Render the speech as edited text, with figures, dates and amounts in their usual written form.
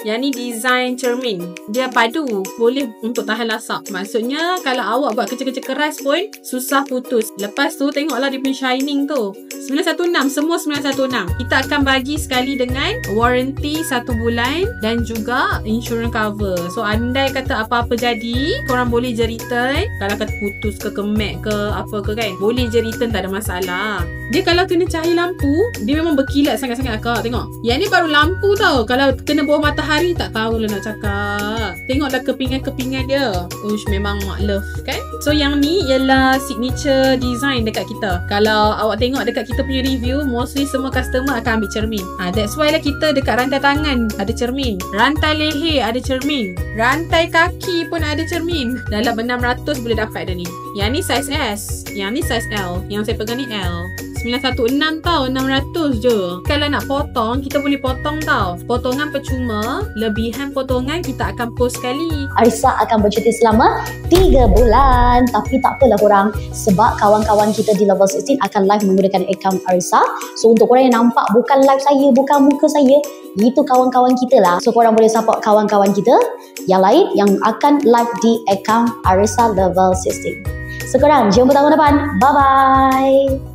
Yang ni design cermin. Dia padu, boleh untuk tahan lasak. Maksudnya kalau awak buat kerja-kerja keras pun susah putus. Lepas tu tengoklah dia punya shining tu. 916, semua 916. Kita akan bagi sekali dengan warranty 1 bulan dan juga insurance cover. So andai kata apa-apa jadi, korang boleh je return. Kalau kata putus ke kemek ke apa ke kan, boleh je return, tak ada masalah. Dia kalau kena cahaya lampu, dia memang berkilat sangat-sangat akak. Tengok, yang ni baru lampu tau. Kalau kena bawah matahari tak tahulah nak cakap. Tengoklah kepingan-kepingan dia. Uish, memang mak love kan. So yang ni ialah signature design dekat kita. Kalau awak tengok dekat kita punya review, mostly semua customer akan ambil cermin. That's why lah kita dekat rantai tangan ada cermin, rantai leher ada cermin, rantai kaki pun ada cermin. Dalam 600 boleh dapat dah ni. Yang ni size S, yang ni size L. Yang saya pegang ni L. 916 tau, 600 je. Kalau nak potong, kita boleh potong tau. Potongan percuma, lebihan potongan kita akan post sekali. Arisa akan bercuti selama 3 bulan. Tapi tak apalah korang, sebab kawan-kawan kita di Level 16 akan live menggunakan akaun Arisa. So untuk korang yang nampak bukan live saya, bukan muka saya, itu kawan-kawan kita lah. So korang boleh support kawan-kawan kita yang lain yang akan live di akaun Arisa Level 16. So korang, jumpa tahun depan. Bye-bye.